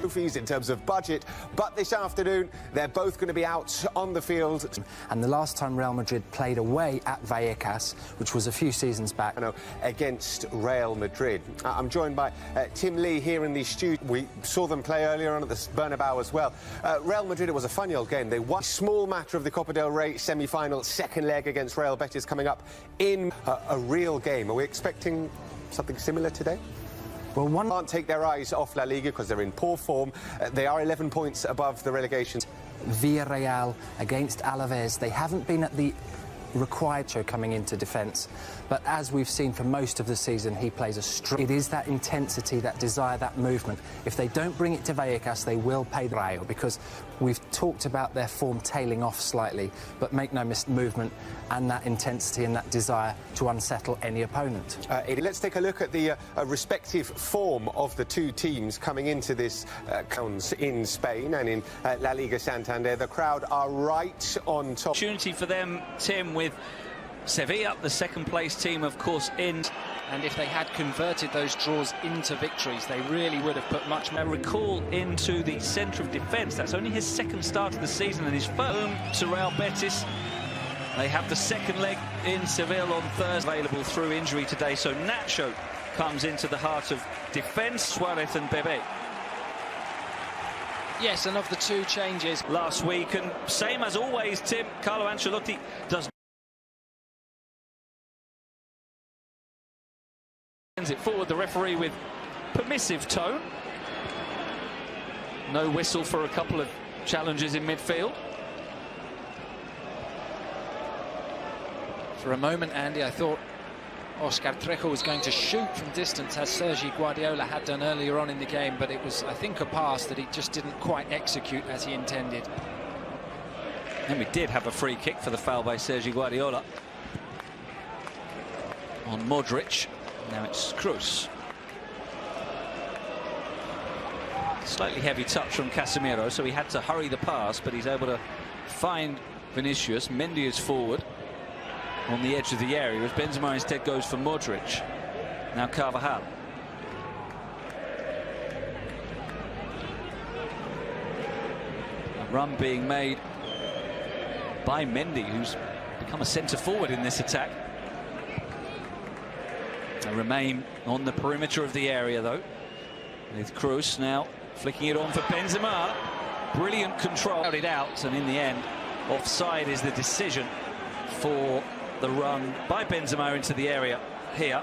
trophies in terms of budget, but this afternoon they're both going to be out on the field. And the last time Real Madrid played away at Vallecas, which was a few seasons back, against Real Madrid. I'm joined by Tim Lee here in the studio. We saw them play earlier on at the Bernabeu as well. Real Madrid, it was a funny old game. They won a small matter of the Copa del Rey semi-final, second leg against Real Betis coming up in a real game. Are we expecting something similar today? Well, one can't take their eyes off La Liga because they're in poor form. They are 11 points above the relegation. Villarreal against Alaves, they haven't been at the required show coming into defence, but as we've seen for most of the season, he plays a strong. It is that intensity, that desire, that movement. If they don't bring it to Vallecas, they will pay the Rayo, because we've talked about their form tailing off slightly, but make no movement and that intensity and that desire to unsettle any opponent. Let's take a look at the respective form of the two teams coming into this in Spain and in La Liga Santander. The crowd are right on top. Opportunity for them, Tim, with Sevilla, the second-place team, of course, in. And if they had converted those draws into victories, they really would have put much more. Recall into the centre of defence. That's only his second start of the season and his first to Real Betis. They have the second leg in Seville on Thursday, available through injury today. So Nacho comes into the heart of defence, Suarez and Bebe. Yes, and of the two changes last week, and same as always, Tim, Carlo Ancelotti does sends it forward, the referee with permissive tone. No whistle for a couple of challenges in midfield. For a moment, Andy, I thought Oscar Trejo was going to shoot from distance, as Sergi Guardiola had done earlier on in the game, but it was, I think, a pass that he just didn't quite execute as he intended. And we did have a free kick for the foul by Sergi Guardiola on Modric. Now it's Cruz. Slightly heavy touch from Casemiro, so he had to hurry the pass, but he's able to find Vinicius. Mendy is forward on the edge of the area, as Benzema instead goes for Modric. Now Carvajal. A run being made by Mendy, who's become a centre forward in this attack. They remain on the perimeter of the area, though, with Cruz now flicking it on for Benzema. Brilliant control. It out, and in the end, offside is the decision for the run by Benzema into the area here.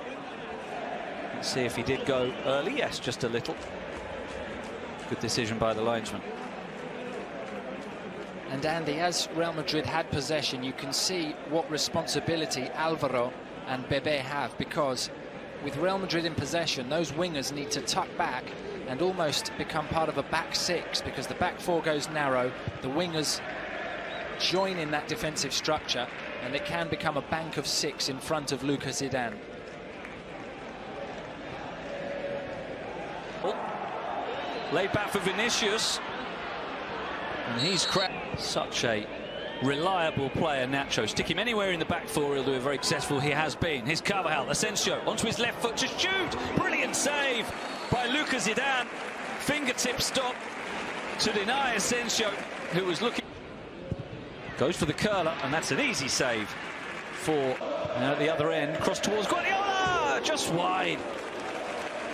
Let's see if he did go early. Yes, just a little. Good decision by the linesman. And Andy, as Real Madrid had possession, you can see what responsibility Alvaro and Bebe have, because with Real Madrid in possession, those wingers need to tuck back and almost become part of a back six, because the back four goes narrow, the wingers join in that defensive structure, and it can become a bank of six in front of Lucas Zidane. Laid back for Vinicius, and he's such a reliable player, Nacho. Stick him anywhere in the back four, he'll do it very successful. He has been. Here's Carvajal, Asensio onto his left foot to shoot. Brilliant save by Lucas Zidane. Fingertip stop to deny Asensio, who was looking. Goes for the curler, and that's an easy save for at the other end. Cross towards Guardiola, just wide.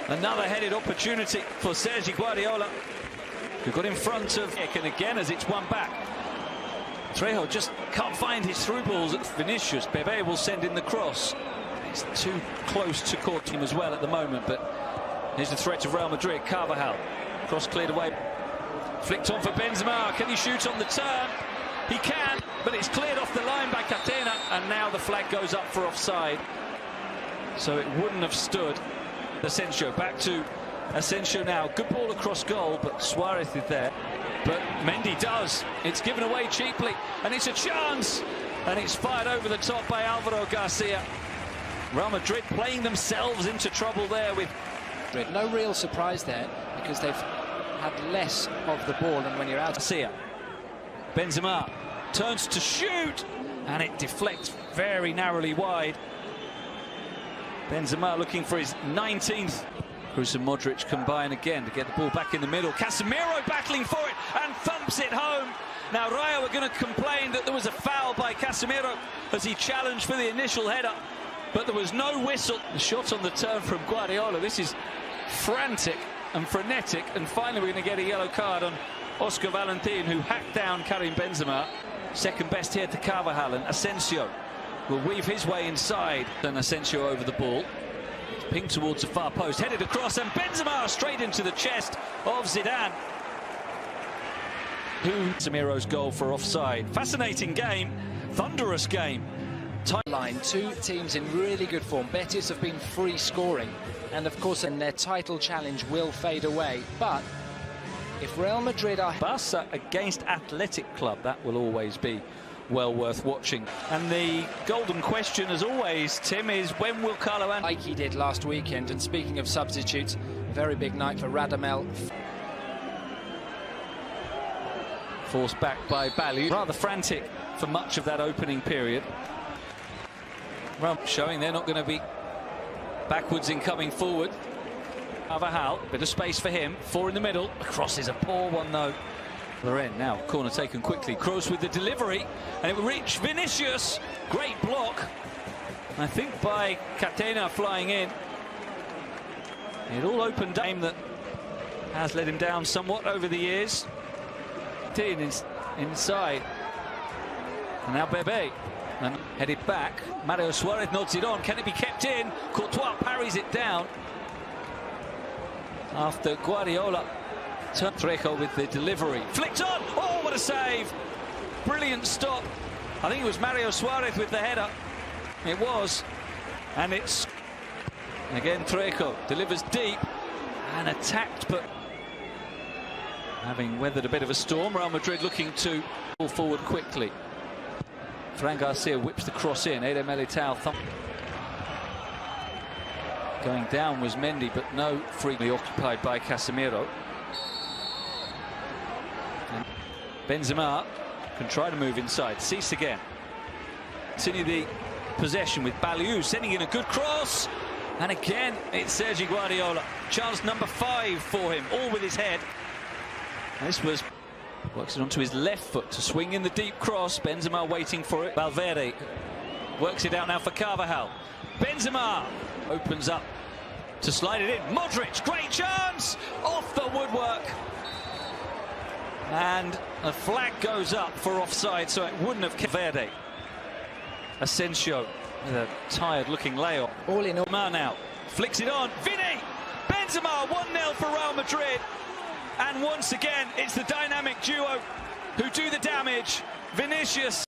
Another headed opportunity for Sergi Guardiola, who got in front of Nick, and again as it's won back. Trejo just can't find his through balls at Vinicius. Bebe will send in the cross. It's too close to court team as well at the moment, but here's the threat of Real Madrid. Carvajal, cross cleared away. Flicked on for Benzema. Can he shoot on the turn? He can, but it's cleared off the line by Catena, and now the flag goes up for offside. So it wouldn't have stood. Asensio, back to Asensio now. Good ball across goal, but Suarez is there. But Mendy does. It's given away cheaply, and it's a chance. And it's fired over the top by Alvaro Garcia. Real Madrid playing themselves into trouble there with... No real surprise there, because they've had less of the ball than when you're out. Garcia. Benzema turns to shoot, and it deflects very narrowly wide. Benzema looking for his 19th. Kroos and Modric combine again to get the ball back in the middle. Casemiro battling for it and thumps it home. Now Rayo are going to complain that there was a foul by Casemiro as he challenged for the initial header, but there was no whistle. The shot on the turn from Guardiola. This is frantic and frenetic, and finally we're going to get a yellow card on Oscar Valentin, who hacked down Karim Benzema. Second best here to Carvajal, and Asensio will weave his way inside. Then Asensio over the ball. It's pinged towards the far post, headed across, and Benzema straight into the chest of Zidane. Casemiro's goal for offside. Fascinating game, thunderous game. Line, two teams in really good form. Betis have been free scoring, and of course in their title challenge will fade away. But if Real Madrid are Barca against Athletic Club, that will always be well worth watching. And the golden question, as always, Tim, is when will Carlo Ancelotti, like he did last weekend? And speaking of substitutes, very big night for Radamel. Forced back by Balu, rather frantic for much of that opening period. Well, showing they're not going to be backwards in coming forward. Carvajal, bit of space for him, four in the middle. Cross is a poor one though. Other end now, corner taken quickly. Kroos with the delivery, and it will reach Vinicius. Great block, I think, by Catena flying in. It all opened game that has let him down somewhat over the years. Inside, and now Bebe, and headed back. Mario Suarez nods it on. Can it be kept in? Courtois parries it down after Guardiola. Trejo with the delivery, flicked on. Oh, what a save! Brilliant stop. I think it was Mario Suarez with the header. It was, and it's again Trejo delivers deep and attacked, but having weathered a bit of a storm. Real Madrid looking to pull forward quickly. Fran Garcia whips the cross in. Eder Militao thump. Going down was Mendy, but no, freely occupied by Casemiro. And Benzema can try to move inside. Cease again. Continue the possession with Balu sending in a good cross. And again, it's Sergi Guardiola. Chance number 5 for him, all with his head. This was, works it onto his left foot to swing in the deep cross. Benzema waiting for it. Valverde works it out now for Carvajal. Benzema opens up to slide it in. Modric, great chance! Off the woodwork. And a flag goes up for offside, so it wouldn't have kept Valverde. Asensio with a tired-looking layoff. all in all. Now flicks it on. Vini! Benzema 1-0 for Real Madrid. And once again, it's the dynamic duo who do the damage. Vinicius